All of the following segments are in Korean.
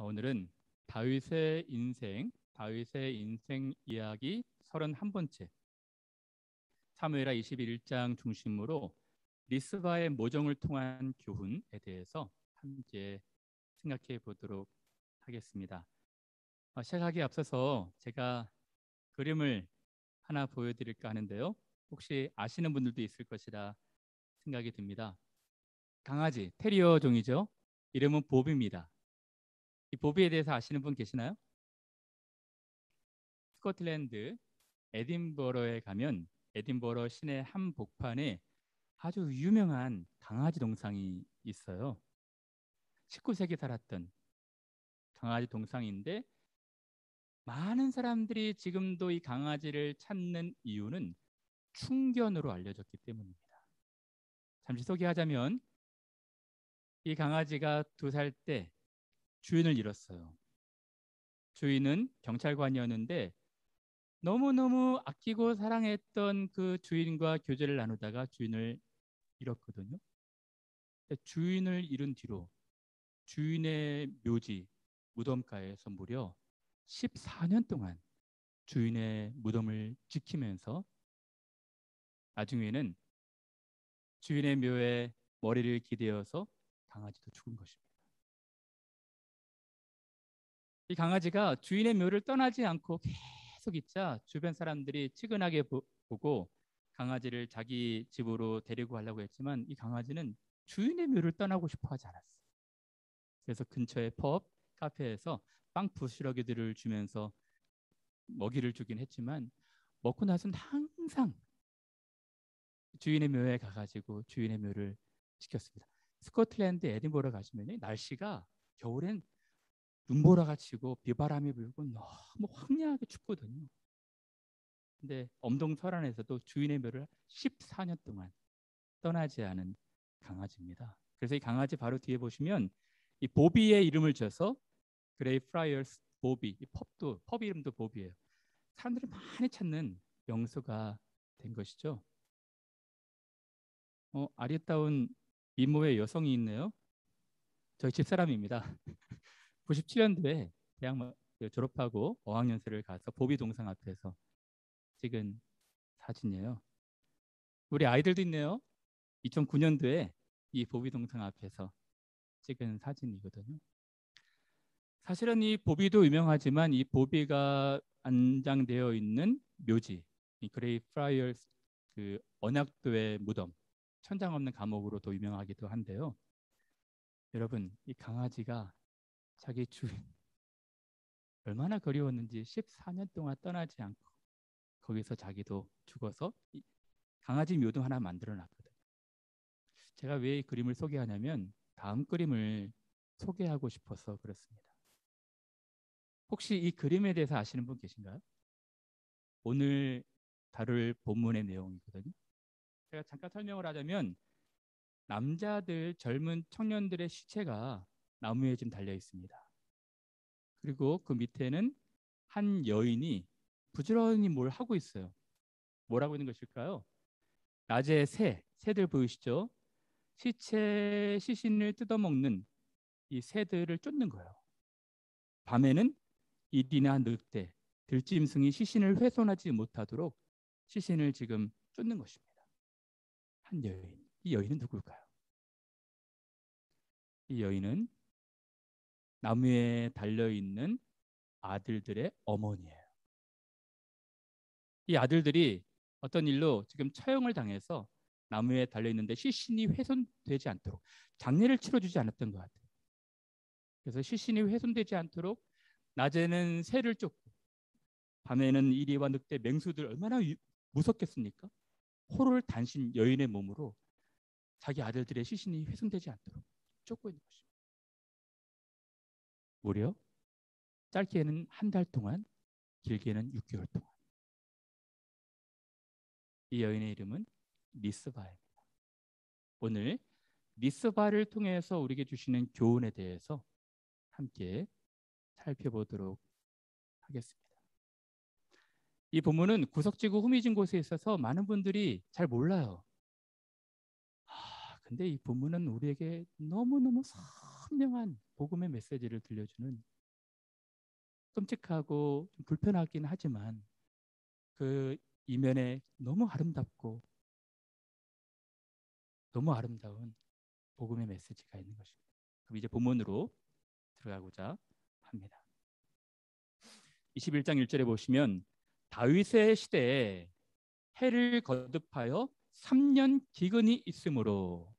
오늘은 다윗의 인생 이야기 31번째 사무엘하 21장 중심으로 리스바의 모정을 통한 교훈에 대해서 함께 생각해 보도록 하겠습니다. 시작하기에 앞서서 제가 그림을 하나 보여드릴까 하는데요. 혹시 아시는 분들도 있을 것이라 생각이 듭니다. 강아지, 테리어 종이죠. 이름은 보비입니다. 이 보비에 대해서 아시는 분 계시나요? 스코틀랜드 에딘버러에 가면 에딘버러 시내 한복판에 아주 유명한 강아지 동상이 있어요. 19세기 살았던 강아지 동상인데 많은 사람들이 지금도 이 강아지를 찾는 이유는 충견으로 알려졌기 때문입니다. 잠시 소개하자면 이 강아지가 2살 때 주인을 잃었어요. 주인은 경찰관이었는데 너무너무 아끼고 사랑했던 그 주인과 교제를 나누다가 주인을 잃었거든요. 주인을 잃은 뒤로 주인의 묘지 무덤가에서 무려 14년 동안 주인의 무덤을 지키면서 나중에는 주인의 묘에 머리를 기대어서 강아지도 죽은 것입니다. 이 강아지가 주인의 묘를 떠나지 않고 계속 있자 주변 사람들이 측은하게 보고 강아지를 자기 집으로 데리고 가려고 했지만 이 강아지는 주인의 묘를 떠나고 싶어 하지 않았어요. 그래서 근처의 펍, 카페에서 빵 부스러기들을 주면서 먹이를 주긴 했지만 먹고 나서는 항상 주인의 묘에 가가지고 주인의 묘를 지켰습니다. 스코틀랜드 에딘버러 가시면 날씨가 겨울엔 눈보라가 치고 비바람이 불고 너무 황량하게 춥거든요. 근데 엄동설안에서도 주인의 묘를 14년 동안 떠나지 않은 강아지입니다. 그래서 이 강아지 바로 뒤에 보시면 이 보비의 이름을 줘서 그레이 프라이어스 보비, 이 펍 이름도 보비예요. 사람들이 많이 찾는 명소가 된 것이죠. 아리따운 미모의 여성이 있네요. 저희 집사람입니다. 97년도에 대학 졸업하고 어학연수를 가서 보비 동상 앞에서 찍은 사진이에요. 우리 아이들도 있네요. 2009년도에 이 보비 동상 앞에서 찍은 사진이거든요. 사실은 이 보비도 유명하지만 이 보비가 안장되어 있는 묘지, 이 그레이 프라이어스 그 언약도의 무덤, 천장 없는 감옥으로도 유명하기도 한데요. 여러분, 이 강아지가 자기 주인 얼마나 그리웠는지 14년 동안 떠나지 않고 거기서 자기도 죽어서 이 강아지 묘도 하나 만들어 놨거든요. 제가 왜 이 그림을 소개하냐면 다음 그림을 소개하고 싶어서 그렇습니다. 혹시 이 그림에 대해서 아시는 분 계신가요? 오늘 다룰 본문의 내용이거든요. 제가 잠깐 설명을 하자면 남자들, 젊은 청년들의 시체가 나무에 지금 달려 있습니다. 그리고 그 밑에는 한 여인이 부지런히 뭘 하고 있어요. 뭘 하고 있는 것일까요? 낮에 새들 보이시죠? 시신을 뜯어먹는 이 새들을 쫓는 거예요. 밤에는 이리나 늑대, 들짐승이 시신을 훼손하지 못하도록 시신을 지금 쫓는 것입니다. 한 여인. 이 여인은 누굴까요? 이 여인은 나무에 달려있는 아들들의 어머니예요. 이 아들들이 어떤 일로 지금 처형을 당해서 나무에 달려있는데 시신이 훼손되지 않도록 장례를 치러주지 않았던 것 같아요. 그래서 시신이 훼손되지 않도록 낮에는 새를 쫓고 밤에는 이리와 늑대, 맹수들 얼마나 무섭겠습니까? 호를 단신 여인의 몸으로 자기 아들들의 시신이 훼손되지 않도록 쫓고 있는 것입니다. 무려 짧게는 한 달 동안, 길게는 6개월 동안. 이 여인의 이름은 리스바입니다. 오늘 리스바를 통해서 우리에게 주시는 교훈에 대해서 함께 살펴보도록 하겠습니다. 이 본문은 구석지고 후미진 곳에 있어서 많은 분들이 잘 몰라요. 근데 이 본문은 우리에게 너무너무 선명한 복음의 메시지를 들려주는 끔찍하고 좀 불편하긴 하지만 그 이면에 너무 아름답고 너무 아름다운 복음의 메시지가 있는 것입니다. 그럼 이제 본문으로 들어가고자 합니다. 21장 1절에 보시면 다윗의 시대에 해를 거듭하여 3년 기근이 있으므로,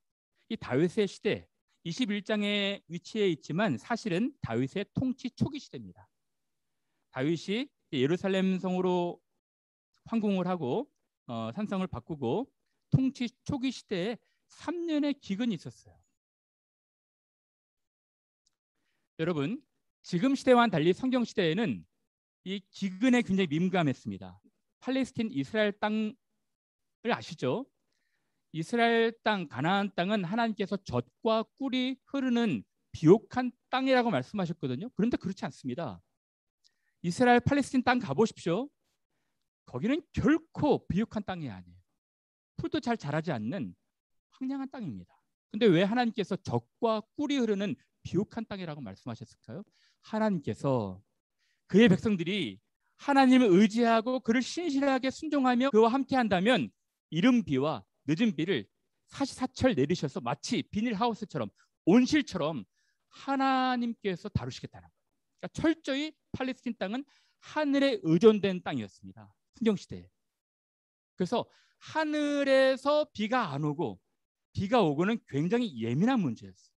이 다윗의 시대 21장에 위치해 있지만 사실은 다윗의 통치 초기 시대입니다. 다윗이 예루살렘 성으로 황궁을 하고 산성을 바꾸고 통치 초기 시대에 3년의 기근이 있었어요. 여러분, 지금 시대와는 달리 성경 시대에는 이 기근에 굉장히 민감했습니다. 팔레스틴 이스라엘 땅을 아시죠? 이스라엘 땅, 가나안 땅은 하나님께서 젖과 꿀이 흐르는 비옥한 땅이라고 말씀하셨거든요. 그런데 그렇지 않습니다. 이스라엘 팔레스틴 땅 가보십시오. 거기는 결코 비옥한 땅이 아니에요. 풀도 잘 자라지 않는 황량한 땅입니다. 근데 왜 하나님께서 젖과 꿀이 흐르는 비옥한 땅이라고 말씀하셨을까요? 하나님께서 그의 백성들이 하나님을 의지하고 그를 신실하게 순종하며 그와 함께 한다면 이른 비와 늦은 비를 사시사철 내리셔서 마치 비닐하우스처럼 온실처럼 하나님께서 다루시겠다는 거예요. 그러니까 철저히 팔레스틴 땅은 하늘에 의존된 땅이었습니다. 성경시대에. 그래서 하늘에서 비가 안 오고 비가 오고는 굉장히 예민한 문제였어요.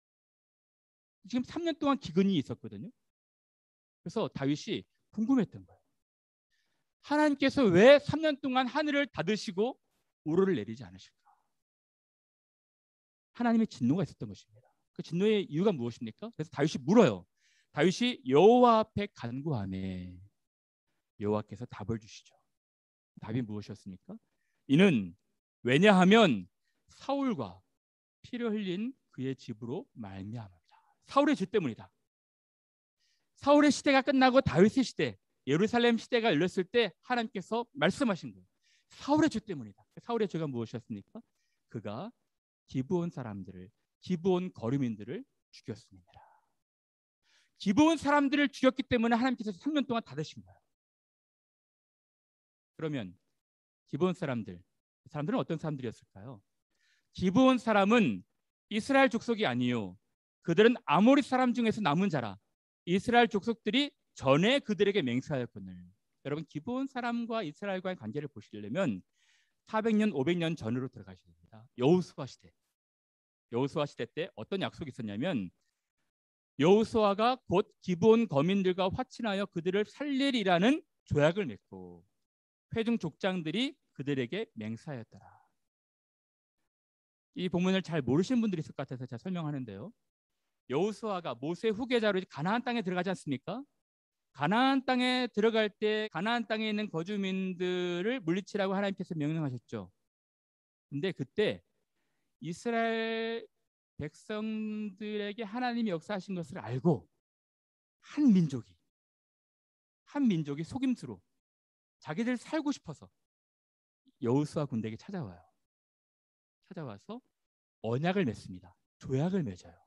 지금 3년 동안 기근이 있었거든요. 그래서 다윗이 궁금했던 거예요. 하나님께서 왜 3년 동안 하늘을 닫으시고 우로를 내리지 않으실까? 하나님의 진노가 있었던 것입니다. 그 진노의 이유가 무엇입니까? 그래서 다윗이 물어요. 다윗이 여호와 앞에 간구하매 여호와께서 답을 주시죠. 답이 무엇이었습니까? 이는 왜냐하면 사울과 피를 흘린 그의 집으로 말미암았다. 사울의 죄 때문이다. 사울의 시대가 끝나고 다윗의 시대, 예루살렘 시대가 열렸을 때 하나님께서 말씀하신 거예요. 사울의 죄 때문이다. 사울의 죄가 무엇이었습니까? 그가 기브온 사람들을, 기브온 거류민들을 죽였습니다. 기브온 사람들을 죽였기 때문에 하나님께서 3년 동안 닫으신 거예요. 그러면 기브온 사람들은 어떤 사람들이었을까요? 기브온 사람은 이스라엘 족속이 아니요, 그들은 아모리 사람 중에서 남은 자라. 이스라엘 족속들이 전에 그들에게 맹세하였거늘. 여러분, 기브온 사람과 이스라엘과의 관계를 보시려면 400년, 500년 전으로 들어가셔야 됩니다. 여호수아 시대. 여호수아 시대 때 어떤 약속이 있었냐면 여호수아가 곧 기브온 거민들과 화친하여 그들을 살리리라는 조약을 맺고 회중 족장들이 그들에게 맹세하였더라. 이 본문을 잘 모르시는 분들이 있을 것 같아서 제가 설명하는데요. 여호수아가 모세 후계자로 가나안 땅에 들어가지 않습니까? 가나안 땅에 들어갈 때 가나안 땅에 있는 거주민들을 물리치라고 하나님께서 명령하셨죠. 근데 그때 이스라엘 백성들에게 하나님이 역사하신 것을 알고 한 민족이 속임수로 자기들 살고 싶어서 여호수아 군대에게 찾아와서 언약을 맺습니다. 조약을 맺어요.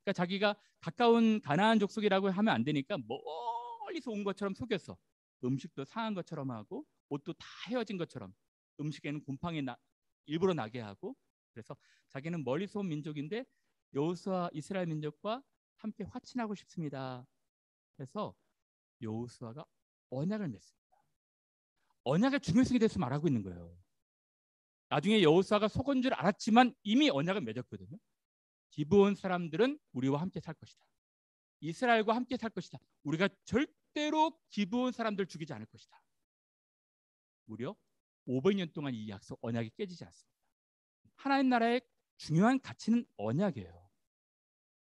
그러니까 자기가 가까운 가나안 족속이라고 하면 안 되니까 멀리서 온 것처럼 속였어. 음식도 상한 것처럼 하고 옷도 다 헤어진 것처럼, 음식에는 곰팡이 일부러 나게 하고, 그래서 자기는 멀리서 온 민족인데 여호수아 이스라엘 민족과 함께 화친하고 싶습니다. 그래서 여호수아가 언약을 맺습니다. 언약의 중요성에 대해서 말하고 있는 거예요. 나중에 여호수아가 속은 줄 알았지만 이미 언약을 맺었거든요. 기브온 사람들은 우리와 함께 살 것이다. 이스라엘과 함께 살 것이다. 우리가 절대로 기브온 사람들 죽이지 않을 것이다. 무려 500년 동안 이 약속 언약이 깨지지 않습니다. 하나님 나라의 중요한 가치는 언약이에요.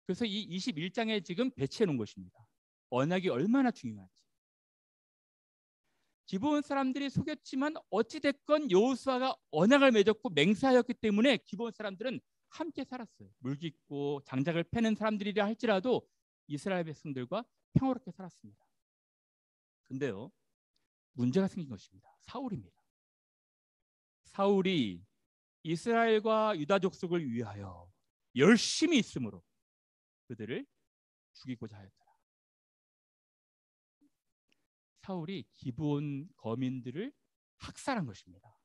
그래서 이 21장에 지금 배치해 놓은 것입니다. 언약이 얼마나 중요한지. 기브온 사람들이 속였지만 어찌됐건 여호수아가 언약을 맺었고 맹세하였기 때문에 기브온 사람들은 함께 살았어요. 물깃고 장작을 패는 사람들이라 할지라도 이스라엘 백성들과 평화롭게 살았습니다. 근데요, 문제가 생긴 것입니다. 사울입니다. 사울이 이스라엘과 유다 족속을 위하여 열심히 있으므로 그들을 죽이고자 하였더라. 사울이 기브온 거민들을 학살한 것입니다.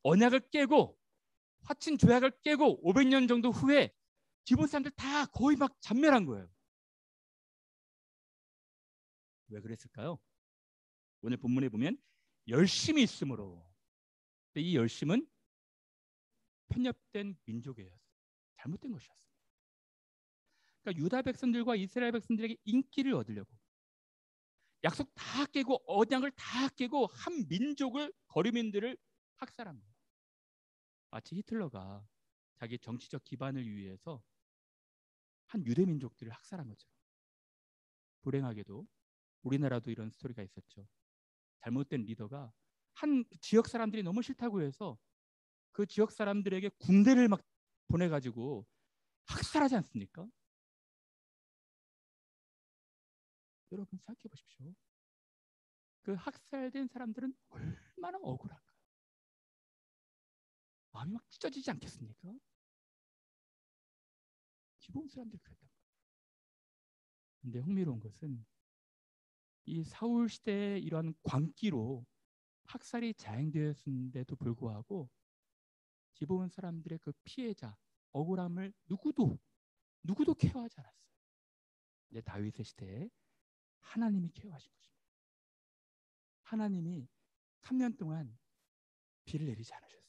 언약을 깨고 화친 조약을 깨고 500년 정도 후에 기브온 사람들 다 거의 막 잔멸한 거예요. 왜 그랬을까요? 오늘 본문에 보면 열심이 있으므로. 이 열심은 편협된 민족이었어요. 잘못된 것이었어요. 그러니까 유다 백성들과 이스라엘 백성들에게 인기를 얻으려고 약속 다 깨고 언약을 다 깨고 한 민족을 거류민들을 학살한 거예요. 마치 히틀러가 자기 정치적 기반을 위해서 한 유대 민족들을 학살한 것처럼. 불행하게도 우리나라도 이런 스토리가 있었죠. 잘못된 리더가 한 지역 사람들이 너무 싫다고 해서 그 지역 사람들에게 군대를 막 보내가지고 학살하지 않습니까? 여러분 생각해 보십시오. 그 학살된 사람들은 얼마나 억울할까요? 마음이 막 찢어지지 않겠습니까? 기본 사람들이 그랬단 말이에요. 근데 흥미로운 것은 이 사울 시대의 이러한 광기로 학살이 자행되었는데도 불구하고 기본 사람들의 그 피해자, 억울함을 누구도 케어하지 않았어요. 근데 다윗의 시대에 하나님이 케어하신 것입니다. 하나님이 3년 동안 비를 내리지 않으셨어요.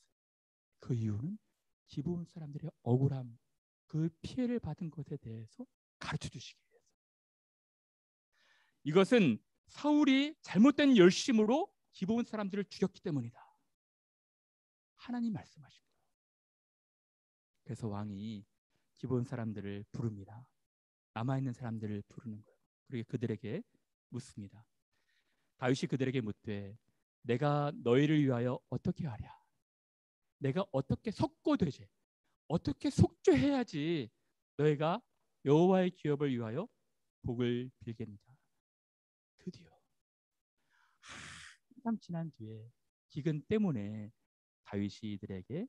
그 이유는 기브온 사람들의 억울함, 그 피해를 받은 것에 대해서 가르쳐 주시기 위해서. 이것은 사울이 잘못된 열심으로 기브온 사람들을 죽였기 때문이다. 하나님 말씀하십니다. 그래서 왕이 기브온 사람들을 부릅니다. 남아있는 사람들을 부르는 거예요. 그리고 그들에게 묻습니다. 다윗이 그들에게 묻되 내가 너희를 위하여 어떻게 하랴? 내가 어떻게 속고되지? 어떻게 속죄해야지 너희가 여호와의 기업을 위하여 복을 빌겠느냐? 드디어 한참 지난 뒤에 기근 때문에 다윗이 이들에게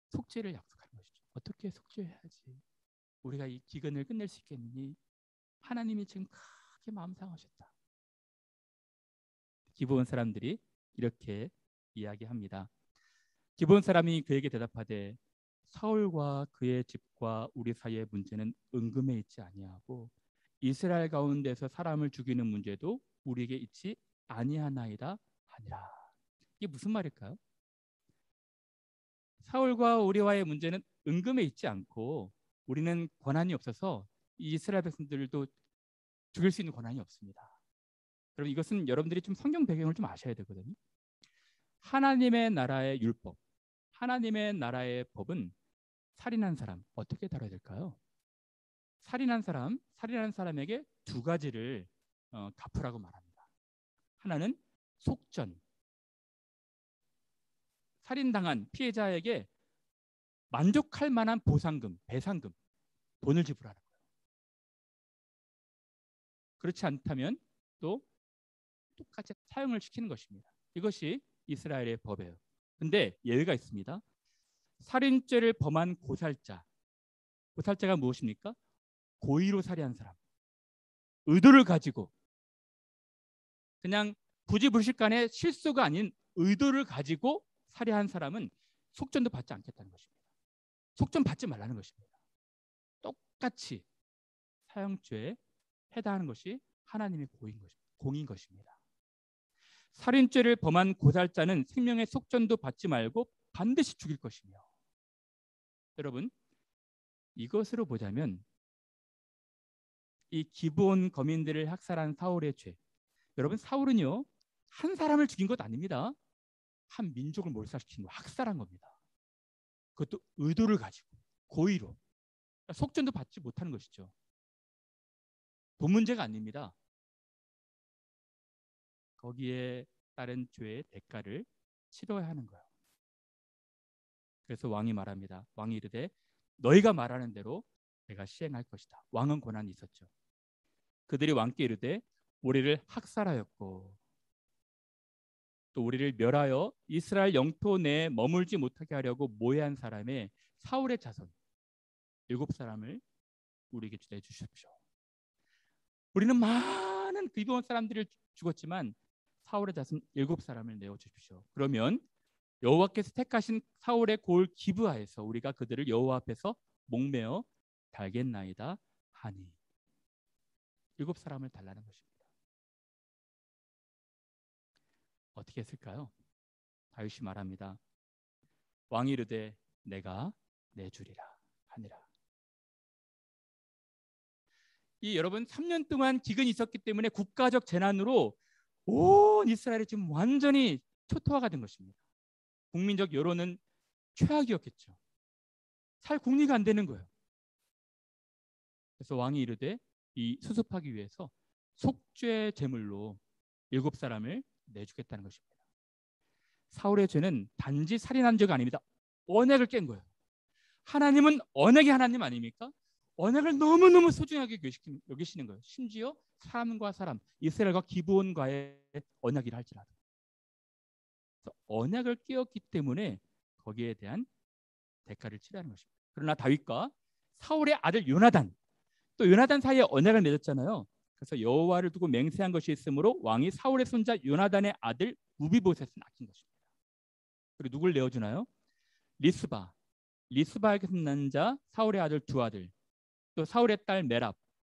속죄를 약속하는 것이죠. 어떻게 속죄해야지 우리가 이 기근을 끝낼 수 있겠느니? 하나님이 지금 크게 마음 상하셨다. 기브온 사람들이 이렇게 이야기합니다. 기브온 사람이 그에게 대답하되 사울과 그의 집과 우리 사이의 문제는 은금에 있지 아니하고 이스라엘 가운데서 사람을 죽이는 문제도 우리에게 있지 아니하나이다 하니라. 이게 무슨 말일까요? 사울과 우리와의 문제는 은금에 있지 않고 우리는 권한이 없어서 이스라엘 백성들도 죽일 수 있는 권한이 없습니다. 여러분 이것은 여러분들이 좀 성경 배경을 좀 아셔야 되거든요. 하나님의 나라의 율법, 하나님의 나라의 법은 살인한 사람 어떻게 다뤄야 될까요? 살인한 사람에게 두 가지를 갚으라고 말합니다. 하나는 속전, 살인당한 피해자에게 만족할 만한 보상금, 배상금, 돈을 지불하는 거예요. 그렇지 않다면 또 똑같이 사형을 시키는 것입니다. 이것이 이스라엘의 법이에요. 근데 예외가 있습니다. 살인죄를 범한 고살자가 무엇입니까? 고의로 살해한 사람, 의도를 가지고 그냥 부지불식간의 실수가 아닌 의도를 가지고 살해한 사람은 속전도 받지 않겠다는 것입니다. 속전 받지 말라는 것입니다. 똑같이 사형죄에 해당하는 것이 하나님의 공인 것입니다. 살인죄를 범한 고살자는 생명의 속전도 받지 말고 반드시 죽일 것이며, 여러분 이것으로 보자면 이 기브온 거민들을 학살한 사울의 죄, 여러분 사울은요 한 사람을 죽인 것 아닙니다. 한 민족을 몰살시킨 거, 학살한 겁니다. 그것도 의도를 가지고 고의로. 속전도 받지 못하는 것이죠. 돈 문제가 아닙니다. 거기에 따른 죄의 대가를 치러야 하는 거예요. 그래서 왕이 말합니다. 왕이 이르되 너희가 말하는 대로 내가 시행할 것이다. 왕은 권한이 있었죠. 그들이 왕께 이르되 우리를 학살하였고 또 우리를 멸하여 이스라엘 영토 내에 머물지 못하게 하려고 모해한 사람의 사울의 자손 7사람을 우리에게 내주십시오. 우리는 많은 기브온 사람들을 죽었지만 사울의 자손 7사람을 내어주십시오. 그러면 여호와께서 택하신 사울의 골 기브아에서 우리가 그들을 여호와 앞에서 목매어 달겠나이다 하니 7사람을 달라는 것입니다. 어떻게 했을까요? 다윗이 말합니다. 왕이 이르되 내가 내주리라 하니라. 이 여러분 3년 동안 기근이 있었기 때문에 국가적 재난으로 온 이스라엘이 지금 완전히 초토화가 된 것입니다. 국민적 여론은 최악이었겠죠. 살 궁리가 안 되는 거예요. 그래서 왕이 이르되 이 수습하기 위해서 속죄 제물로 7사람을 내주겠다는 것입니다. 사울의 죄는 단지 살인한 죄가 아닙니다. 언약을 깬 거예요. 하나님은 언약의 하나님 아닙니까? 언약을 너무너무 소중하게 여기시는 거예요. 심지어 사람과 사람, 이스라엘과 기브온과의 언약이라 할지라도. 언약을 깨었기 때문에 거기에 대한 대가를 치르는 것입니다. 그러나 다윗과 사울의 아들 요나단, 또 요나단 사이에 언약을 맺었잖아요. 그래서 여호와를 두고 맹세한 것이 있으므로 왕이 사울의 손자 요나단의 아들 무비보셋을 아낀 것입니다. 그리고 누굴 내어주나요? 리스바에게서 난 자 사울의 아들 2아들, 또 사울의 딸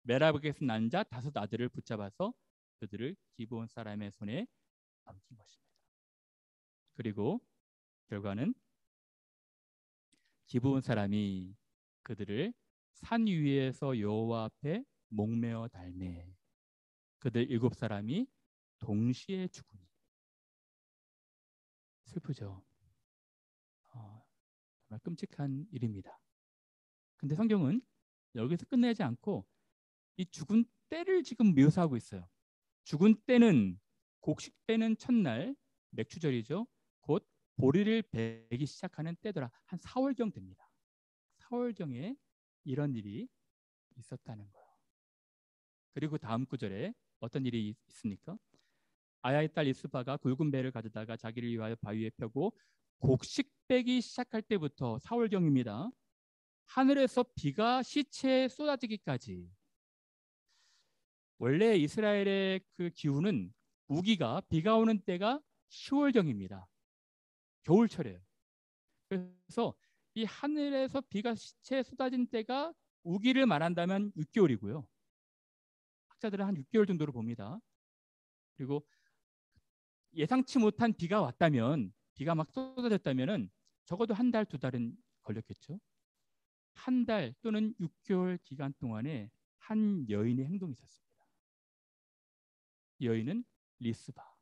메랍에게서 난 자 5아들을 붙잡아서 그들을 기브온 사람의 손에 넘긴 것입니다. 그리고 결과는 기브온 사람이 그들을 산 위에서 여호와 앞에 목매어 달매 그들 7사람이 동시에 죽으니. 슬프죠. 정말 끔찍한 일입니다. 근데 성경은 여기서 끝내지 않고 이 죽은 때를 지금 묘사하고 있어요. 죽은 때는 곡식 때는 첫날 맥추절이죠. 곧 보리를 베기 시작하는 때더라. 한 4월경 됩니다. 4월경에 이런 일이 있었다는 거예요. 그리고 다음 구절에 어떤 일이 있습니까? 아야의 딸 이스바가 굵은 배를 가져다가 자기를 위하여 바위에 펴고 곡식 빼기 시작할 때부터 4월경입니다. 하늘에서 비가 시체에 쏟아지기까지. 원래 이스라엘의 그 기후는 우기가 비가 오는 때가 10월경입니다. 겨울철이에요. 그래서 이 하늘에서 비가 시체에 쏟아진 때가 우기를 말한다면 6개월이고요. 학자들은 한 6개월 정도로 봅니다. 그리고 예상치 못한 비가 왔다면, 비가 막 쏟아졌다면은 적어도 한 달, 2달은 걸렸겠죠. 한 달 또는 6개월 기간 동안에 한 여인의 행동이 있었습니다. 이 여인은 리스바.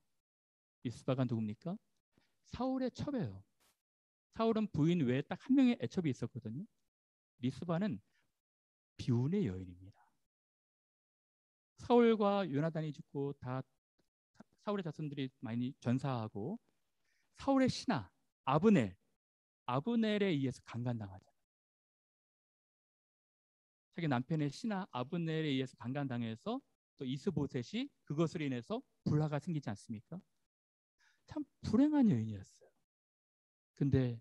리스바가 누굽니까? 사울의 첩이에요. 사울은 부인 외에 딱 한 명의 애첩이 있었거든요. 리스바는 비운의 여인입니다. 사울과 요나단이 죽고 다 사울의 자손들이 많이 전사하고 사울의 신하 아브넬에 의해서 강간당하잖아요. 자기 남편의 신하 아브넬에 의해서 강간당해서 또 이스보셋이 그것으로 인해서 불화가 생기지 않습니까? 참 불행한 여인이었어요. 근데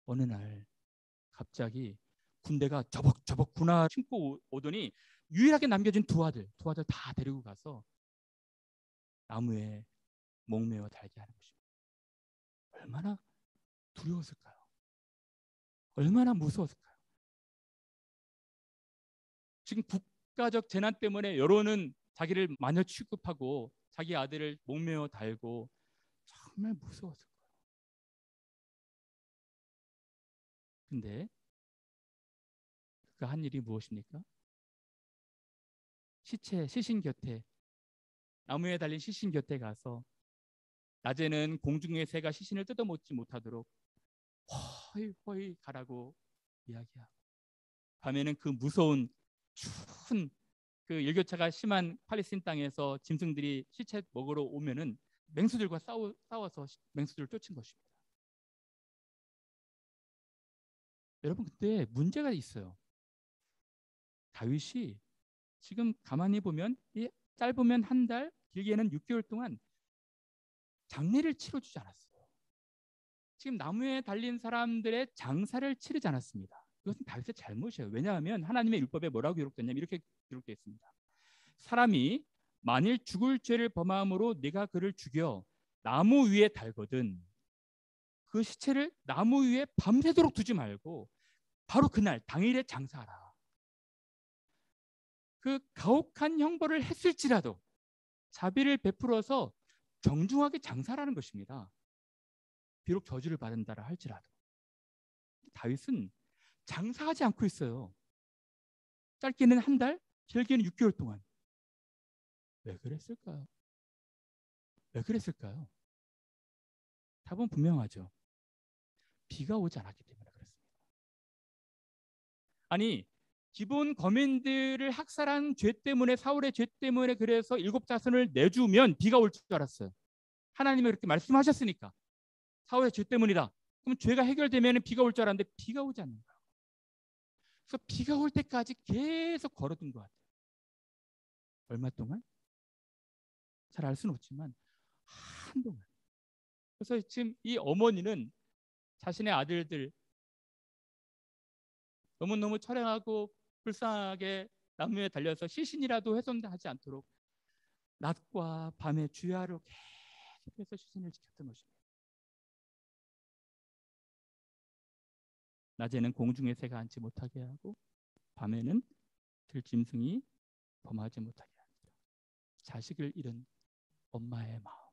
어느 날 갑자기 군대가 저벅저벅 군화 신고 오더니 유일하게 남겨진 2아들 다 데리고 가서 나무에 목매어 달게 하는 것입니다. 얼마나 두려웠을까요? 얼마나 무서웠을까요? 지금 국가적 재난 때문에 여론은 자기를 마녀 취급하고 자기 아들을 목매어 달고 정말 무서웠을 거예요. 근데 그가 한 일이 무엇입니까? 시신 곁에, 나무에 달린 시신 곁에 가서 낮에는 공중의 새가 시신을 뜯어먹지 못하도록 허이 가라고 이야기하고, 밤에는 그 무서운 추운 그 일교차가 심한 팔레스틴 땅에서 짐승들이 시체 먹으러 오면은 맹수들과 싸워서 맹수들을 쫓은 것입니다. 여러분, 근데 문제가 있어요. 다윗이 지금 가만히 보면 이 짧으면 한 달, 길게는 6개월 동안 장례를 치러주지 않았어요. 지금 나무에 달린 사람들의 장사를 치르지 않았습니다. 그것은 다윗의 잘못이에요. 왜냐하면 하나님의 율법에 뭐라고 기록됐냐면 이렇게 기록되어 있습니다. 사람이 만일 죽을 죄를 범함으로 네가 그를 죽여 나무 위에 달거든 그 시체를 나무 위에 밤새도록 두지 말고 바로 그날 당일에 장사하라. 그 가혹한 형벌을 했을지라도 자비를 베풀어서 정중하게 장사라는 것입니다. 비록 저주를 받는다라 할지라도. 다윗은 장사하지 않고 있어요. 짧게는 한 달, 길게는 6개월 동안. 왜 그랬을까요? 왜 그랬을까요? 답은 분명하죠. 비가 오지 않았기 때문에 그렇습니다. 아니, 기본 거민들을 학살한 죄 때문에, 사울의 죄 때문에 그래서 7자손을 내주면 비가 올 줄 알았어요. 하나님이 그렇게 말씀하셨으니까. 사울의 죄 때문이다. 그럼 죄가 해결되면 비가 올 줄 알았는데 비가 오지 않는 거예요. 그래서 비가 올 때까지 계속 걸어둔 것 같아요. 얼마 동안? 잘 알 수는 없지만 한동안. 그래서 지금 이 어머니는 자신의 아들들 너무너무 처량하고 불쌍하게 나무에 달려서 시신이라도 훼손하지 않도록 낮과 밤에 주야로 계속해서 시신을 지켰던 것입니다. 낮에는 공중의 새가 앉지 못하게 하고 밤에는 들짐승이 범하지 못하게 합니다. 자식을 잃은 엄마의 마음,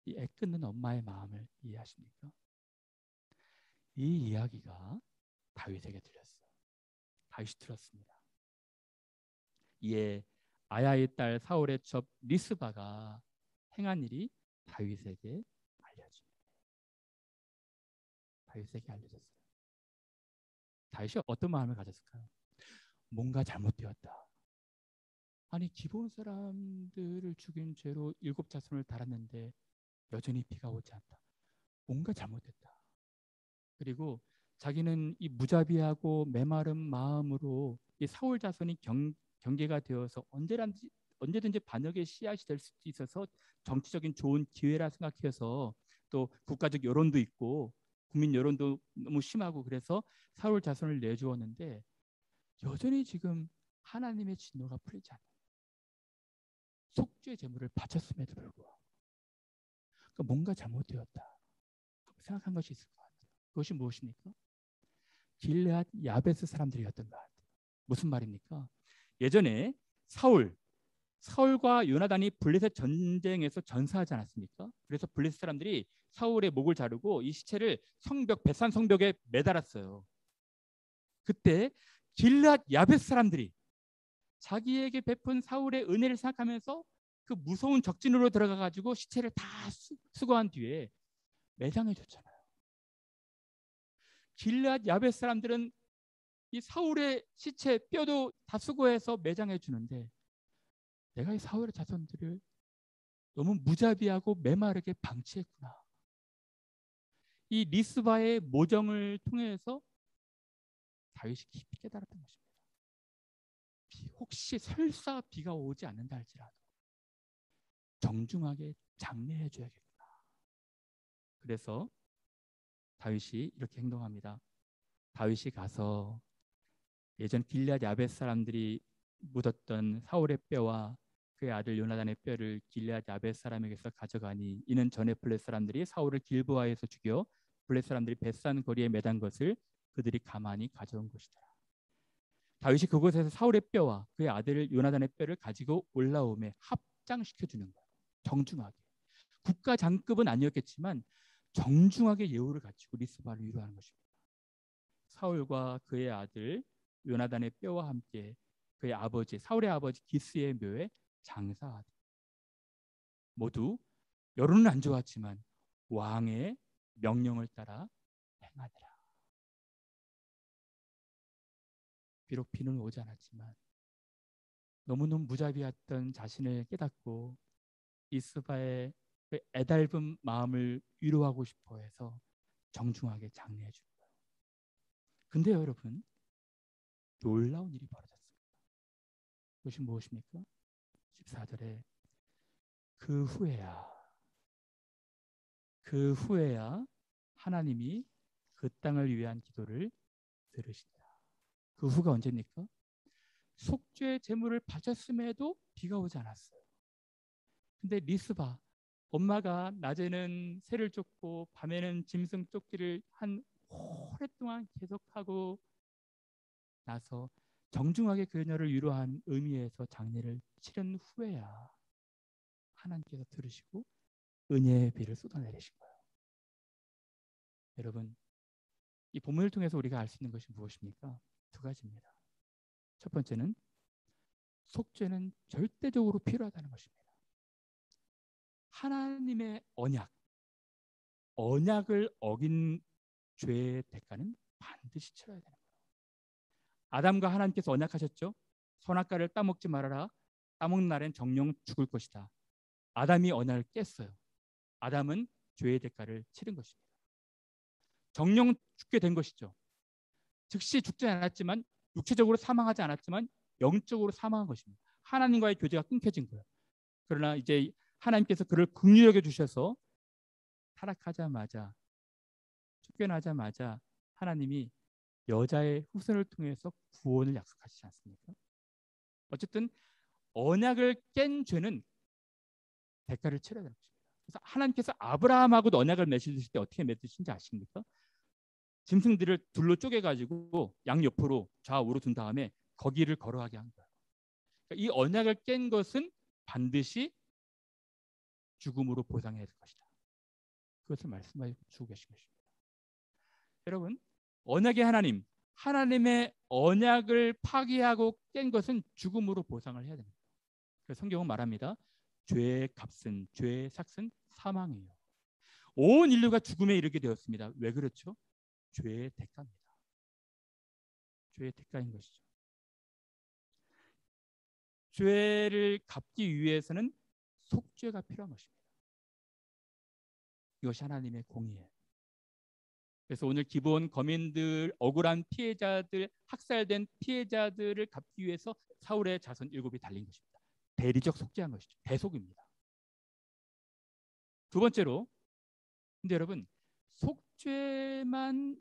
이 애끓는 엄마의 마음을 이해하십니까? 이 이야기가 다윗에게 들렸어요. 다윗이 들었습니다. 이에 아야의 딸 사울의 첩 리스바가 행한 일이 다윗에게 알려집니다. 다윗에게 알려졌어요. 다윗이 어떤 마음을 가졌을까요? 뭔가 잘못되었다. 아니 기본 사람들을 죽인 죄로 7자손을 달았는데 여전히 비가 오지 않다. 뭔가 잘못됐다. 그리고 자기는 이 무자비하고 메마른 마음으로 이 사울 자손이 경계가 되어서 언제든지 반역의 씨앗이 될 수 있어서 정치적인 좋은 기회라 생각해서 또 국가적 여론도 있고 국민 여론도 너무 심하고 그래서 사울 자손을 내주었는데 여전히 지금 하나님의 진노가 풀리지 않는 속죄 제물을 바쳤음에도 불구하고 그러니까 뭔가 잘못되었다 생각한 것이 있을 것 같아요. 그것이 무엇입니까? 길르앗 야베스 사람들이었던 것 같아요. 무슨 말입니까? 예전에 사울과 요나단이 블레셋 전쟁에서 전사하지 않았습니까? 그래서 블레셋 사람들이 사울의 목을 자르고 이 시체를 베산 성벽에 매달았어요. 그때 길르앗 야베스 사람들이 자기에게 베푼 사울의 은혜를 생각하면서 그 무서운 적진으로 들어가 가지고 시체를 다 수거한 뒤에 매장해 줬잖아요. 길르앗 야베스 사람들은 이 사울의 시체 뼈도 다 수거해서 매장해 주는데 내가 이 사울의 자손들을 너무 무자비하고 메마르게 방치했구나. 이 리스바의 모정을 통해서 다윗이 깊이 깨달았던 것입니다. 혹시 설사 비가 오지 않는다 할지라도 정중하게 장례해 줘야겠구나. 그래서 다윗이 이렇게 행동합니다. 다윗이 가서 예전 길앗 야벳 사람들이 묻었던 사울의 뼈와 그의 아들 요나단의 뼈를 길앗 야벳 사람에게서 가져가니 이는 전에 블렛 사람들이 사울을 길보아에서 죽여 블렛 사람들이 벳산 거리에 매단 것을 그들이 가만히 가져온 것이다. 다윗이 그곳에서 사울의 뼈와 그의 아들 요나단의 뼈를 가지고 올라오매 합장시켜 주는 거예요. 정중하게. 국가 장급은 아니었겠지만 정중하게 예우를 갖추고 리스바를 위로하는 것입니다. 사울과 그의 아들 요나단의 뼈와 함께 그의 아버지 사울의 아버지 기스의 묘에 장사하되 모두 여론은 안 좋았지만 왕의 명령을 따라 행하더라. 비록 비는 오지 않았지만 너무너무 무자비했던 자신을 깨닫고 이스바의 그 애달픈 마음을 위로하고 싶어 해서 정중하게 장례해 준 거예요. 근데 여러분 놀라운 일이 벌어졌습니다. 그것이 무엇입니까? 14절에 그 후에야 하나님이 그 땅을 위한 기도를 들으시니라. 그 후가 언제입니까? 속죄 제물을 바쳤음에도 비가 오지 않았어요. 근데 리스바 엄마가 낮에는 새를 쫓고 밤에는 짐승 쫓기를 한 오랫동안 계속하고 나서 정중하게 그녀를 위로한 의미에서 장례를 치른 후에야 하나님께서 들으시고 은혜의 비를 쏟아내리신 거예요. 여러분, 이 본문을 통해서 우리가 알 수 있는 것이 무엇입니까? 두 가지입니다. 첫 번째는 속죄는 절대적으로 필요하다는 것입니다. 하나님의 언약을 어긴 죄의 대가는 반드시 치러야 되는 거예요. 아담과 하나님께서 언약하셨죠. 선악과를 따먹지 말아라. 따먹는 날엔 정령 죽을 것이다. 아담이 언약을 깼어요. 아담은 죄의 대가를 치른 것입니다. 정령 죽게 된 것이죠. 즉시 죽지 않았지만 육체적으로 사망하지 않았지만 영적으로 사망한 것입니다. 하나님과의 교제가 끊겨진 거예요. 그러나 이제 하나님께서 그를 긍휼히 여겨 주셔서 타락하자마자 쫓겨나자마자 하나님이 여자의 후손을 통해서 구원을 약속하시지 않습니까? 어쨌든 언약을 깬 죄는 대가를 치러야 되는 것입니다. 그래서 하나님께서 아브라함하고도 언약을 맺으실 때 어떻게 맺으신지 아십니까? 짐승들을 둘로 쪼개가지고 양 옆으로 좌우로 둔 다음에 거기를 걸어가게 한 거예요. 그러니까 이 언약을 깬 것은 반드시 죽음으로 보상해야 될 것이다. 그것을 말씀해 주고 계신 것입니다. 여러분, 언약의 하나님의 언약을 파기하고 깬 것은 죽음으로 보상을 해야 됩니다. 그래서 성경은 말합니다. 죄의 값은, 죄의 삭은 사망이에요. 온 인류가 죽음에 이르게 되었습니다. 왜 그렇죠? 죄의 대가입니다. 죄의 대가인 것이죠. 죄를 갚기 위해서는 속죄가 필요한 것입니다. 이것이 하나님의 공의예요. 그래서 오늘 기본 거민들, 억울한 피해자들, 학살된 피해자들을 갚기 위해서 사울의 자손 7이 달린 것입니다. 대리적 속죄한 것이죠. 대속입니다. 두 번째로, 근데 여러분, 속죄만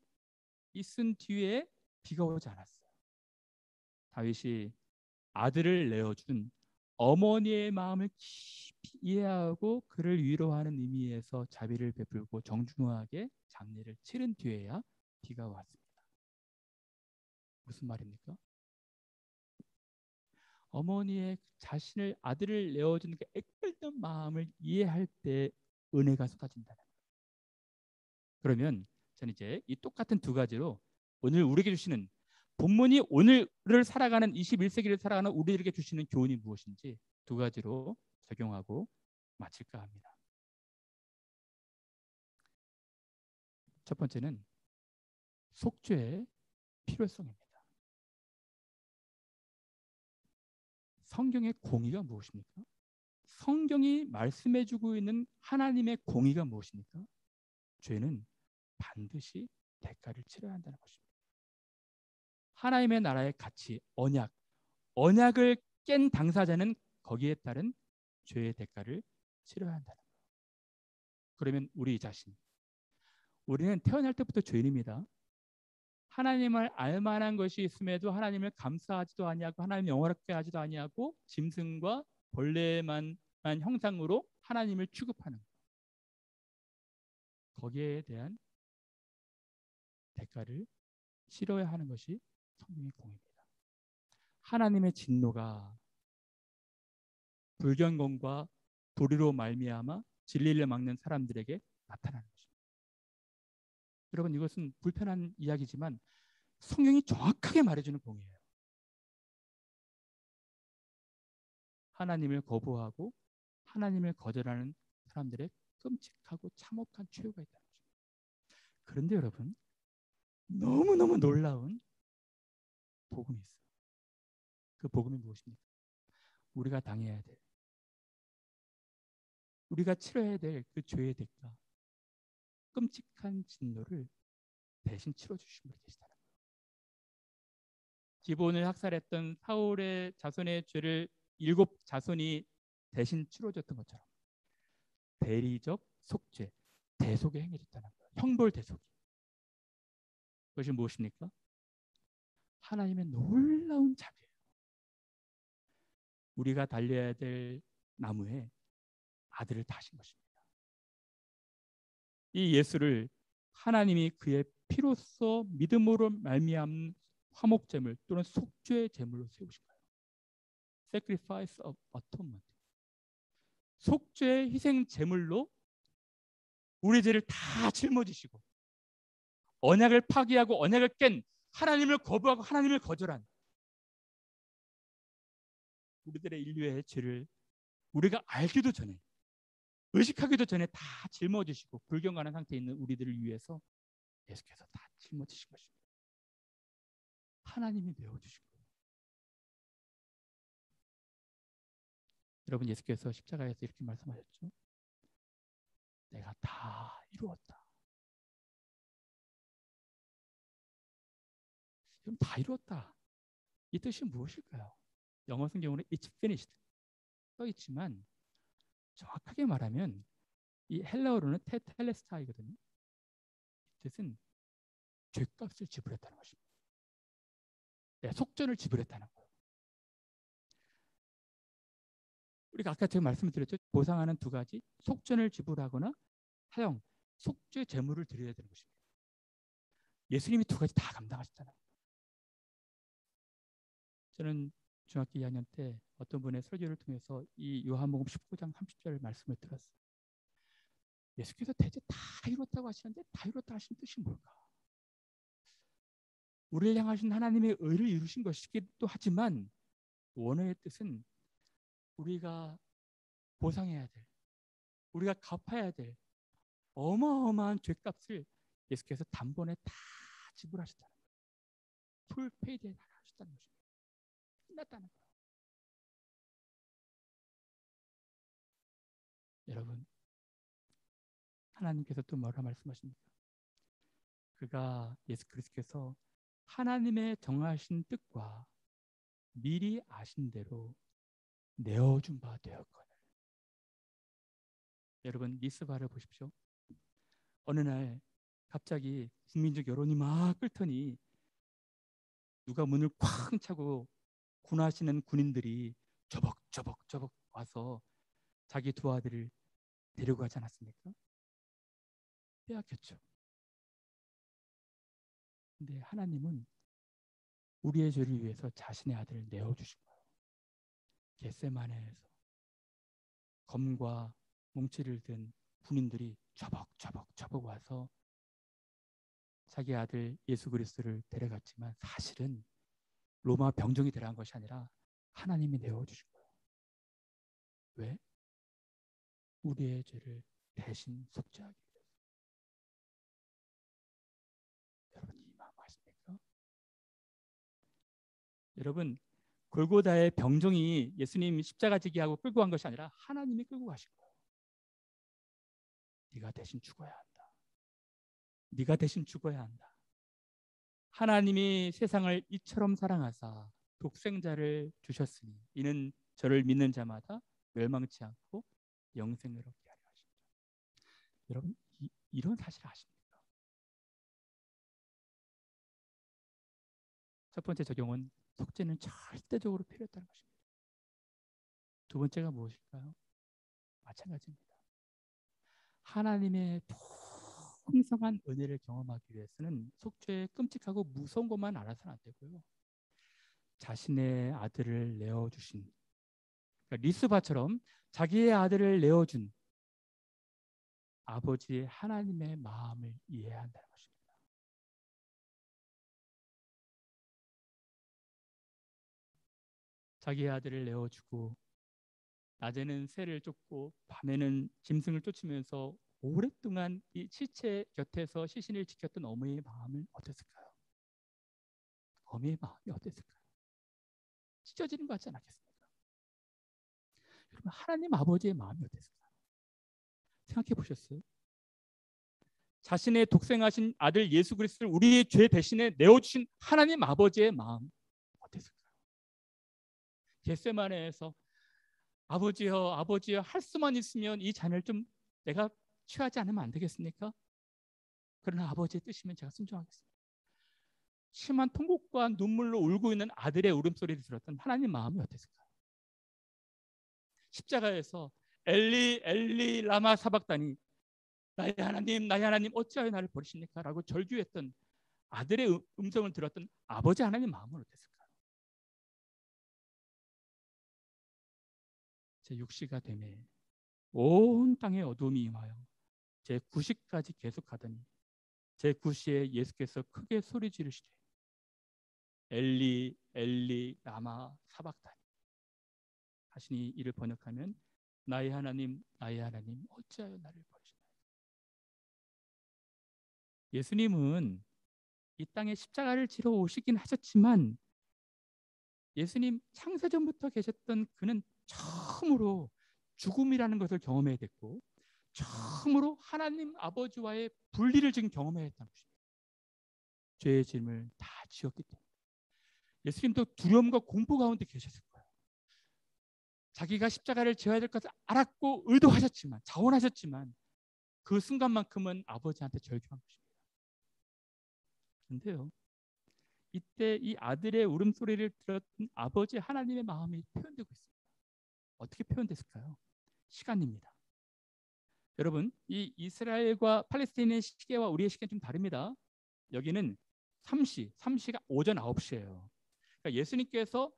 있은 뒤에 비가 오지 않았어요. 다윗이 아들을 내어준 어머니의 마음을 깊이 이해하고 그를 위로하는 의미에서 자비를 베풀고 정중하게 장례를 치른 뒤에야 비가 왔습니다. 무슨 말입니까? 어머니의 자신을 아들을 내어주는 그 애끓던 마음을 이해할 때 은혜가 쏟아진다는 거예요. 그러면 저는 이제 이 똑같은 두 가지로 오늘 우리에게 주시는 본문이 오늘을 살아가는 21세기를 살아가는 우리에게 주시는 교훈이 무엇인지 두 가지로 적용하고 마칠까 합니다. 첫 번째는 속죄의 필요성입니다. 성경의 공의가 무엇입니까? 성경이 말씀해주고 있는 하나님의 공의가 무엇입니까? 죄는 반드시 대가를 치러야 한다는 것입니다. 하나님의 나라의 가치, 언약을 깬 당사자는 거기에 따른 죄의 대가를 치러야 한다는 거예요. 그러면 우리 자신, 우리는 태어날 때부터 죄인입니다. 하나님을 알만한 것이 있음에도 하나님을 감사하지도 아니하고 하나님을 영화롭게 하지도 아니하고 짐승과 벌레만 형상으로 하나님을 취급하는 것. 거기에 대한 대가를 치러야 하는 것이 성경의 공입니다. 하나님의 진노가 불경건과 도리로 말미암아 진리를 막는 사람들에게 나타나는 것입니다. 여러분, 이것은 불편한 이야기지만 성경이 정확하게 말해주는 공이에요. 하나님을 거부하고 하나님을 거절하는 사람들의 끔찍하고 참혹한 최후가 있다는 것입니다. 그런데 여러분, 너무너무 놀라운 복음이 있어요. 그 복음이 무엇입니까? 우리가 당해야 될, 우리가 치러야 될 그 죄의 대가, 끔찍한 진노를 대신 치러주신 분이 계시다는 거예요. 기브온을 학살했던 사울의 자손의 죄를 7자손이 대신 치러줬던 것처럼 대리적 속죄, 대속이 행해졌다는 거예요. 형벌 대속이. 그것이 무엇입니까? 하나님의 놀라운 자비예요. 우리가 달려야 될 나무에 아들을 다신 것입니다. 이 예수를 하나님이 그의 피로써 믿음으로 말미암은 화목제물 또는 속죄의 제물로 세우신 거예요. Sacrifice of Atonement. 속죄의 희생 제물로 우리 죄를 다 짊어지시고 언약을 파기하고 언약을 깬 하나님을 거부하고 하나님을 거절한 우리들의 인류의 죄를 우리가 알기도 전에 의식하기도 전에 다 짊어지시고 불경건한 상태에 있는 우리들을 위해서 예수께서 다 짊어지신 것입니다. 하나님이 내어주신 거예요. 여러분, 예수께서 십자가에서 이렇게 말씀하셨죠. 내가 다 이루었다. 그럼 다 이루었다. 이 뜻이 무엇일까요? 영어 성경으로 It's finished 써 있지만 정확하게 말하면 이 헬라어로는 테텔레스타이거든요. 이 뜻은 죄값을 지불했다는 것입니다. 속전을 지불했다는 거예요. 우리가 아까 제가 말씀드렸죠. 보상하는 두 가지, 속전을 지불하거나 사형, 속죄 제물을 드려야 되는 것입니다. 예수님이 두 가지 다 감당하셨잖아요. 저는 중학교 2학년 때 어떤 분의 설교를 통해서 이 요한복음 19장 30절 말씀을 들었어요. 예수께서 대체 다 이뤘다고 하시는데 다 이뤘다 하시는 뜻이 뭘까? 우리를 향하신 하나님의 의를 이루신 것이기도 하지만 원어의 뜻은 우리가 보상해야 될, 우리가 갚아야 될 어마어마한 죄값을 예수께서 단번에 다 지불하셨다는 거예요. 풀페이드에 하셨다는 것입니다. 끝났다는 거예요. 여러분, 하나님께서 또 뭐라 말씀하십니까? 그가 예수 그리스도께서 하나님의 정하신 뜻과 미리 아신 대로 내어준 바 되었거늘. 여러분, 리스바를 보십시오. 어느 날 갑자기 국민적 여론이 막 끓더니 누가 문을 쾅 차고 군하시는 군인들이 저벅저벅 와서 자기 두 아들을 데리고 가지 않았습니까? 빼앗겼죠. 근데 하나님은 우리의 죄를 위해서 자신의 아들을 내어주신 거예요. 겟세마네에서 검과 뭉치를 든 군인들이 저벅저벅 와서 자기 아들 예수 그리스도를 데려갔지만 사실은 로마 병정이 데려간 것이 아니라 하나님이 내어주신 거예요. 왜? 우리의 죄를 대신 속죄하기 위해서. 여러분, 이 마음 아십니까? 여러분, 골고다의 병정이 예수님 십자가 지기하고 끌고 간 것이 아니라 하나님이 끌고 가신 거예요. 네가 대신 죽어야 한다. 네가 대신 죽어야 한다. 하나님이 세상을 이처럼 사랑하사 독생자를 주셨으니 이는 저를 믿는 자마다 멸망치 않고 영생을 얻게 하려 하십니다. 여러분, 이런 사실 아십니까? 첫 번째 적용은 속죄는 절대적으로 필요했다는 것입니다. 두 번째가 무엇일까요? 마찬가지입니다. 하나님의 풍성한 은혜를 경험하기 위해서는 속죄에 끔찍하고 무서운 것만 알아서는 안 되고요. 자신의 아들을 내어주신, 그러니까 리스바처럼 자기의 아들을 내어준 아버지의 하나님의 마음을 이해해야 한다는 것입니다. 자기의 아들을 내어주고 낮에는 새를 쫓고 밤에는 짐승을 쫓으면서 오랫동안 이 시체 곁에서 시신을 지켰던 어머니의 마음은 어땠을까요? 어머니의 마음이 어땠을까요? 찢어지는 것 같지 않았겠습니까? 여러분, 하나님 아버지의 마음이 어땠을까요? 생각해 보셨어요? 자신의 독생하신 아들 예수 그리스도를 우리의 죄 대신에 내어주신 하나님 아버지의 마음 어땠을까요? 겟세마네에서 아버지여 할 수만 있으면 이 잔을 좀 내가 취하지 않으면 안 되겠습니까? 그러나 아버지의 뜻이면 제가 순종하겠습니다. 심한 통곡과 눈물로 울고 있는 아들의 울음소리를 들었던 하나님 마음이 어땠을까요? 십자가에서 엘리 엘리 라마 사박다니, 나의 하나님 어찌하여 나를 버리십니까? 라고 절규했던 아들의 음성을 들었던 아버지 하나님 마음은 어땠을까요? 제 6시가 되매 온 땅에 어둠이 임하여 제 9시까지 계속하더니 제 9시에 예수께서 크게 소리 지르시되 엘리 엘리 라마 사박다니 하시니, 이를 번역하면 나의 하나님 어찌하여 나를 버리시나요? 예수님은 이 땅에 십자가를 지러 오시긴 하셨지만 예수님 창세전부터 계셨던 그는 처음으로 죽음이라는 것을 경험해야 됐고 처음으로 하나님 아버지와의 분리를 지금 경험해야 했다는 것입니다. 죄의 짐을 다 지었기 때문에. 예수님도 두려움과 공포 가운데 계셨을 거예요. 자기가 십자가를 지어야 될 것을 알았고 의도하셨지만, 자원하셨지만 그 순간만큼은 아버지한테 절규한 것입니다. 그런데요, 이때 이 아들의 울음소리를 들었던 아버지 하나님의 마음이 표현되고 있습니다. 어떻게 표현됐을까요? 시간입니다. 여러분, 이 이스라엘과 팔레스타인의 시계와 우리의 시계는 좀 다릅니다. 여기는 3시가 오전 9시예요. 그러니까 예수님께서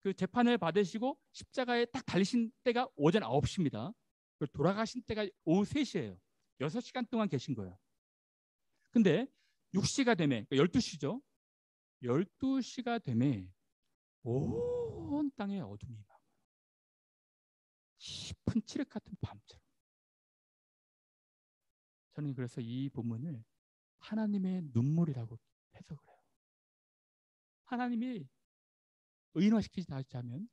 그 재판을 받으시고 십자가에 딱 달리신 때가 오전 9시입니다. 그리고 돌아가신 때가 오후 3시예요. 6시간 동안 계신 거예요. 근데 6시가 되면, 그러니까 12시죠. 12시가 되면 온 땅에 어둠이 임하고 깊은 칠흑 같은 밤처럼. 저는 그래서 이 본문을 하나님의 눈물이라고 해석을 해요. 하나님이 의인화시키지 않자면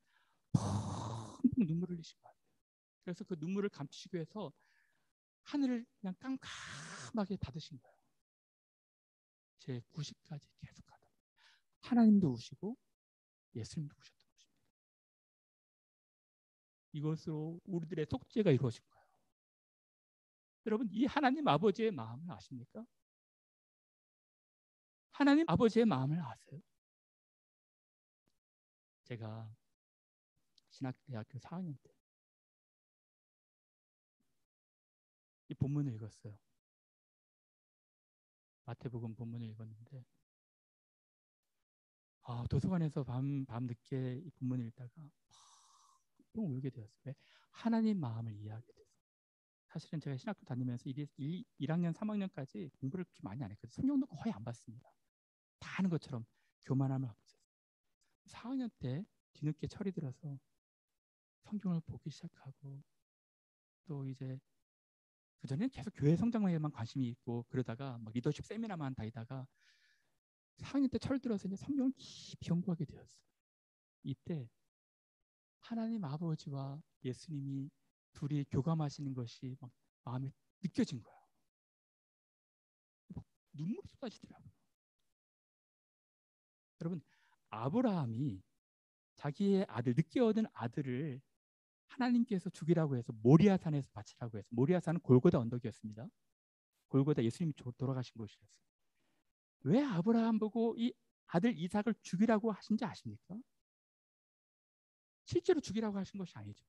펑펑 눈물을 흘리신 것 같아요. 그래서 그 눈물을 감추시기 위해서 하늘을 그냥 깜깜하게 닫으신 거예요. 제 9시까지 계속하다. 하나님도 우시고 예수님도 우셨던 것입니다. 이것으로 우리들의 속죄가 이루어진 거예요. 여러분, 이 하나님 아버지의 마음을 아십니까? 하나님 아버지의 마음을 아세요? 제가 신학대학교 4학년 때 이 본문을 읽었어요. 마태복음 본문을 읽었는데 도서관에서 밤늦게 이 본문을 읽다가 펑 울게 되었어요. 왜? 하나님 마음을 이해하게 돼서. 사실은 제가 신학교 다니면서 1학년, 3학년까지 공부를 그렇게 많이 안 했거든요. 성경도 거의 안 봤습니다. 다 아는 것처럼 교만함을 갖고 있었어요. 4학년 때 뒤늦게 철이 들어서 성경을 보기 시작하고, 또 이제 그전에는 계속 교회 성장에만 관심이 있고 그러다가 막 리더십 세미나만 다니다가 4학년 때 철 들어서 이제 성경을 깊이 연구하게 되었어요. 이때 하나님 아버지와 예수님이 둘이 교감하시는 것이 막 마음에 느껴진 거예요. 막 눈물이 쏟아지더라고요. 여러분, 아브라함이 자기의 아들, 늦게 얻은 아들을 하나님께서 죽이라고 해서 모리아산에서 바치라고 해서, 모리아산은 골고다 언덕이었습니다. 골고다 예수님이 돌아가신 곳이었어요. 왜 아브라함 보고 이 아들 이삭을 죽이라고 하신지 아십니까? 실제로 죽이라고 하신 것이 아니죠.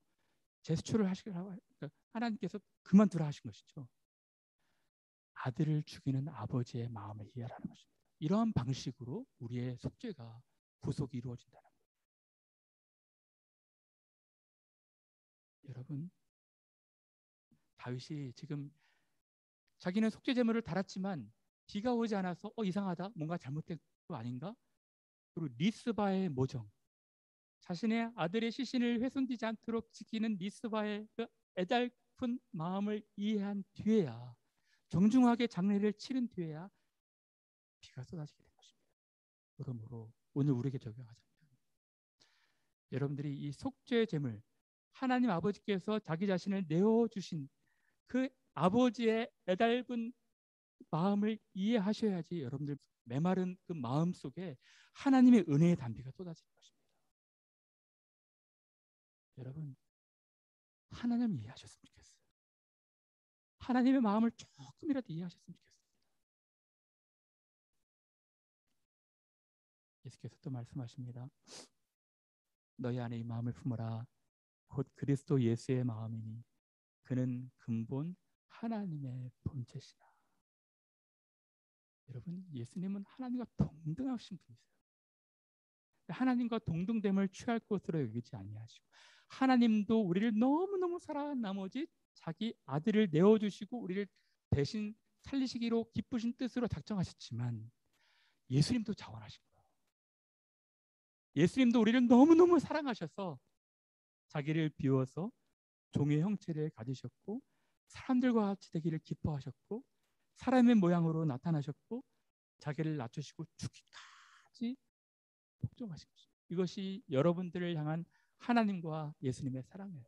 제스처를 하시라고, 그러니까 하나님께서 그만두라 하신 것이죠. 아들을 죽이는 아버지의 마음을 이해하라는 것입니다. 이러한 방식으로 우리의 속죄가, 구속이 이루어진다는 거예요. 여러분, 다윗이 지금 자기는 속죄 제물을 달았지만 비가 오지 않아서 이상하다, 뭔가 잘못된 거 아닌가? 그리고 리스바의 모정, 자신의 아들의 시신을 훼손되지 않도록 지키는 리스바의 그 애달픈 마음을 이해한 뒤에야, 정중하게 장례를 치른 뒤에야 비가 쏟아지게 된 것입니다. 그러므로 오늘 우리에게 적용하자면, 여러분들이 이 속죄 제물, 하나님 아버지께서 자기 자신을 내어주신 그 아버지의 애달픈 마음을 이해하셔야지 여러분들 메마른 그 마음 속에 하나님의 은혜의 단비가 쏟아지는 것입니다. 여러분, 하나님 이해하셨으면 좋겠어요. 하나님의 마음을 조금이라도 이해하셨으면 좋겠어요. 예수께서 또 말씀하십니다. 너희 안에 이 마음을 품어라. 곧 그리스도 예수의 마음이니 그는 근본 하나님의 본체시라. 여러분, 예수님은 하나님과 동등하신 분이세요. 하나님과 동등됨을 취할 것으로 여기지 아니하시고, 하나님도 우리를 너무너무 사랑한 나머지 자기 아들을 내어주시고 우리를 대신 살리시기로 기쁘신 뜻으로 작정하셨지만, 예수님도 자원하신 거예요. 예수님도 우리를 너무너무 사랑하셔서 자기를 비워서 종의 형체를 가지셨고, 사람들과 같이 되기를 기뻐하셨고, 사람의 모양으로 나타나셨고, 자기를 낮추시고 죽기까지 복종하신 것입니다. 이것이 여러분들을 향한 하나님과 예수님의 사랑이에요.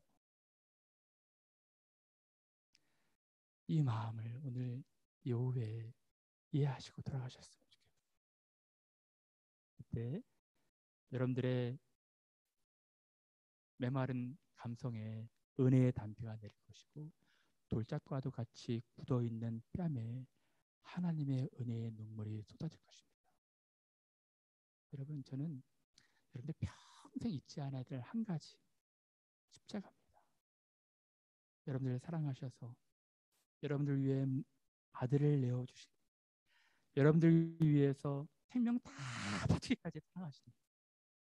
이 마음을 오늘 이 오후에 이해하시고 돌아가셨으면 좋겠어요. 그때 여러분들의 메마른 감성에 은혜의 담비가 내릴 것이고, 돌짝과도 같이 굳어있는 뺨에 하나님의 은혜의 눈물이 쏟아질 것입니다. 여러분, 저는 여러분들 평생 잊지 않아야 될 한 가지, 십자가입니다. 여러분들을 사랑하셔서 여러분들 위해 아들을 내어주신, 여러분들 위해서 생명 다 바치기까지 사랑하신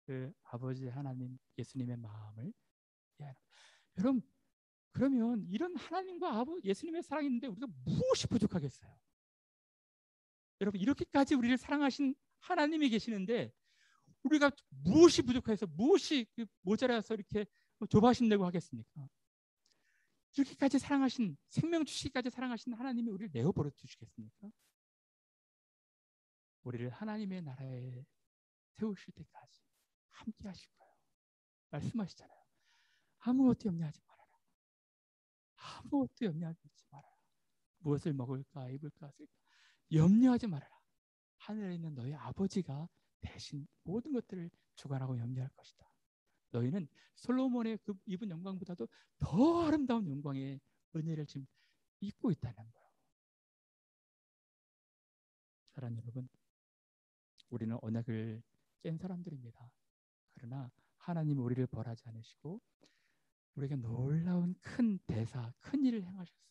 그 아버지 하나님 예수님의 마음을 이해하는. 여러분, 그러면 이런 하나님과 예수님의 사랑이 있는데 우리가 무엇이 부족하겠어요? 여러분, 이렇게까지 우리를 사랑하신 하나님이 계시는데 우리가 무엇이 부족해서, 무엇이 모자라서 이렇게 조바심내고 하겠습니까? 이렇게까지 사랑하신, 생명 주시기까지 사랑하신 하나님이 우리를 내어버려 주시겠습니까? 우리를 하나님의 나라에 세우실 때까지 함께 하실 거예요. 말씀하시잖아요. 아무것도 염려하지 말아라. 아무것도 염려하지 말아라. 무엇을 먹을까, 입을까, 쓸까, 염려하지 말아라. 하늘에 있는 너희 아버지가 대신 모든 것들을 주관하고 염려할 것이다. 너희는 솔로몬의 그 입은 영광보다도 더 아름다운 영광의 은혜를 지금 입고 있다는 거예요. 사랑하는 여러분, 우리는 언약을 깬 사람들입니다. 그러나 하나님 우리를 벌하지 않으시고 우리에게 놀라운 큰 대사, 큰 일을 행하셨어요.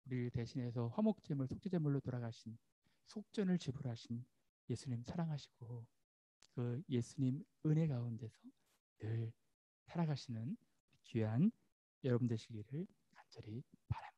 우리를 대신해서 화목제물, 속죄제물로 돌아가신, 속전을 지불하신 예수님 사랑하시고, 그 예수님 은혜 가운데서 늘 살아가시는 귀한 여러분 되시기를 간절히 바랍니다.